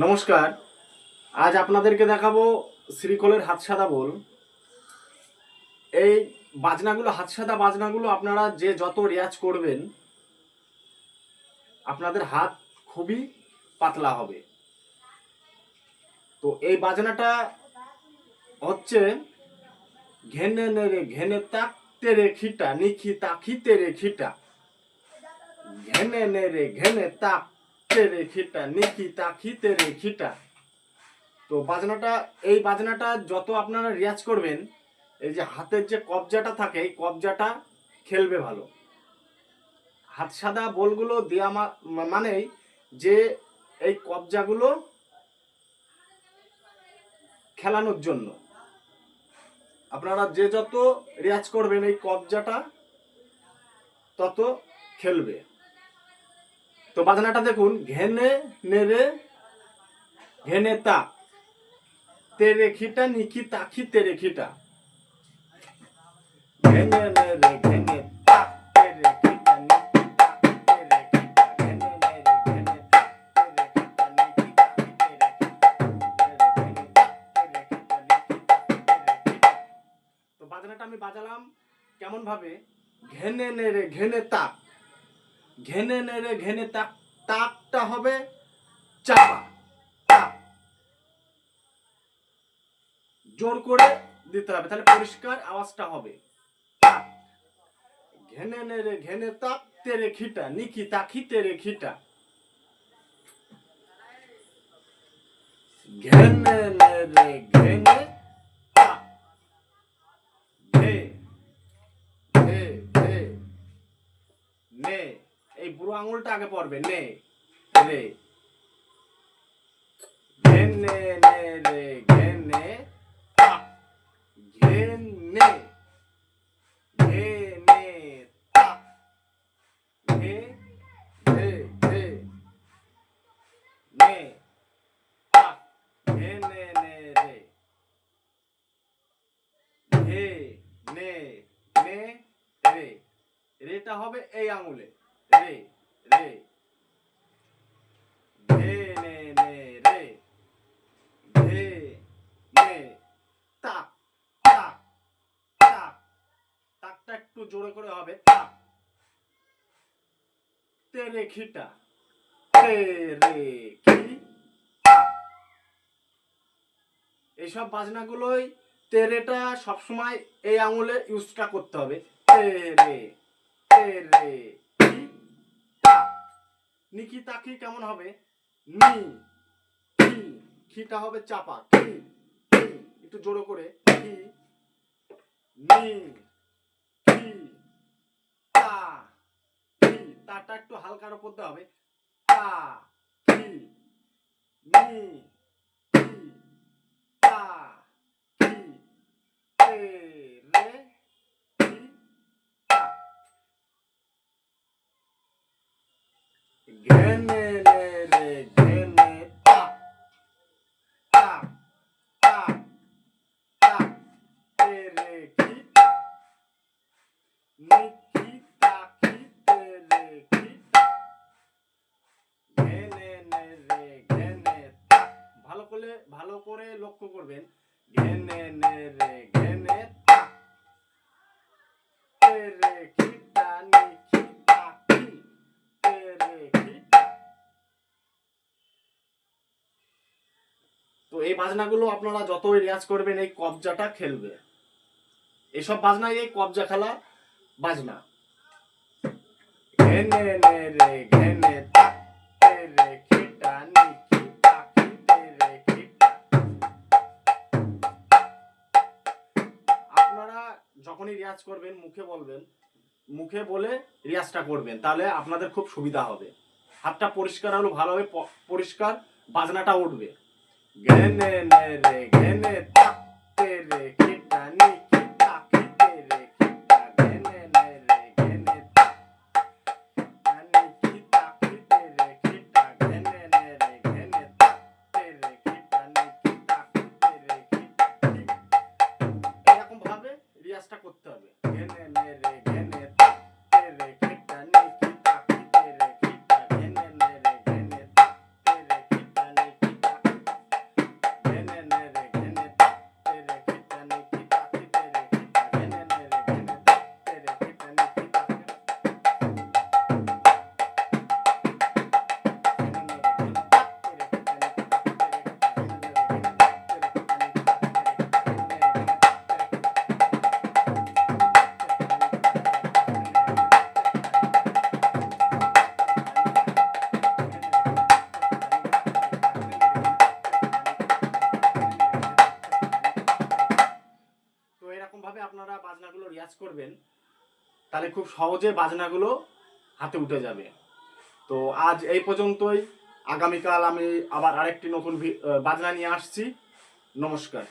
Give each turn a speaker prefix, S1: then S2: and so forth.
S1: নমস্কার। আজ আপনাদেরকে দেখাবো শ্রীকলের হাতসাদা বোল। এই বাজনাগুলো, হাতসাদা বাজনাগুলো আপনারা যে যত রেয়াজ করবেন আপনাদের হাত খুবই পাতলা হবে। তো এই বাজনাটা হচ্ছে ঘেনে নেড়ে ঘেনে তাক তেরে খিটা নিখি তাকি তেরে খিটা, ঘেনে নেড়ে ঘেনে তাক তেরে খিটা নিখি তাকি তেরে খিটা। তো এই বাজনাটা যত আপনারা রেয়াজ করবেন, এই যে হাতের যে কবজাটা থাকে এই কবজাটা খেলবে ভালো। হাতসাদা বোলগুলো দেওয়া মানেই যে এই কবজাগুলো খেলানোর জন্য আপনারা যে যত রেয়াজ করবেন এই কবজাটা তত খেলবে। তো বাজনাটা দেখুন, ঘেনে নেড়ে ঘেনে তাক তেরে খিটা নিখি তাকি তেরে খিটা, ঘেনে নেড়ে ঘেনে তাক তেরে খিটা নিখি তাকি তেরে খিটা, ঘেনে নেড়ে ঘেনে তাক তেরে খিটা নিখি তাকি তেরে খিটা, ঘেনে তাক তেরে খিটা নিখি তাকি তেরে খিটা। তো বাজনাটা আমি বাজালাম কেমন ভাবে, ঘেনে নেড়ে ঘেনে তাক, ঘেনে নেড়ে ঘেনে তাক, তাকটা হবে চাপা, তাক জোর করে দিতে হবে, তাহলে পরিষ্কার আওয়াজটা হবে। তাক ঘেনে নেড়ে ঘেনে তাক তেরে খিটা নিখি তাকি তেরে খিটা, ঘেনে নেড়ে ঘেনে তাক, ঘে ঘে ঘে নে, এই বুড়ো আঙুলটা আগে পড়বে, নে রে, ঘেনে নেড়ে ঘেনে তাক, ঘেনে ঘেনে তাক, ঘে ঘে ঘে নে তাক, ঘেনে নেড়ে ঘে নে নে রে, রেটা হবে এই আঙুলে, রে রে, ঘে নে নে রে, ঘে নে তাক তাক তাক, তাকটা একটু জোরে করে হবে, তাক তেরে খিটা তেরে খি তাক। এইসব বাজনাগুলোই তেরেটা সবসময় এই আঙুলে ইউজটা করতে হবে, তেরে তেরে খি তাক। নিকি তাকি কেমন হবে, নি কি, খিটা হবে চাপা, কি কি, একটু জোরে করে, কি নি কি তা, কি তাটা একটু হালকার উপর দিতে হবে, তা কি নি কি তা কি তে রে কি তা, ঘেনে নে রে ঘেনে তা, তা তা তা তেরে কি তা, নিকি তাকি তেরে কি তা, ঘেনে নে রে ঘেনে তা। ভালো করে লক্ষ্য করবেন, ঘেনে নে রে ঘেনে তা, তেরে খিটা নিখি তাকি তেরে খিটা। তো এই বাজনাগুলো আপনারা যতই রেয়াজ করবেন এই কবজাটা খেলবে। এসব বাজনাই এই কবজা খেলা বাজনা। ঘেনে নে রে ঘেনে তাক তেরে খিটা নিখি তাকি তেরে খিটা। আপনারা যখনই রেয়াজ করবেন মুখে বলবেন, মুখে বলে রেয়াজটা করবেন, তাহলে আপনাদের খুব সুবিধা হবে। হাতটা পরিষ্কার হলো ভালোভাবে পরিষ্কার বাজনাটা উঠবে। ঘেনে নে রে ঘেনে তাক তেরে খিটা নিখি তাকি তেরে খিটা, ঘেনে নে রে ঘেনে তাক নিখি তাকি তেরে খিটা, ঘেনে নে রে ঘেনে তাক তেরে খিটা নিখি তাকি তেরে খিটা। এরকম ভাবে রিয়াজটা করতে হবে, ঘেনে নে রে ঘেনে তাক তেরে খিটা নিখি তাকি তেরে খিটা, ঘেনে নে রে ঘেনে তাক তেরে খিটা নিখি তাকি বাজনাগুলো রিয়াজ করবেন তাহলে খুব সহজে বাজনাগুলো হাতে উঠে যাবে। তো আজ এই পর্যন্তই। আগামীকাল আমি আবার আরেকটি নতুন বাজনা নিয়ে আসছি। নমস্কার।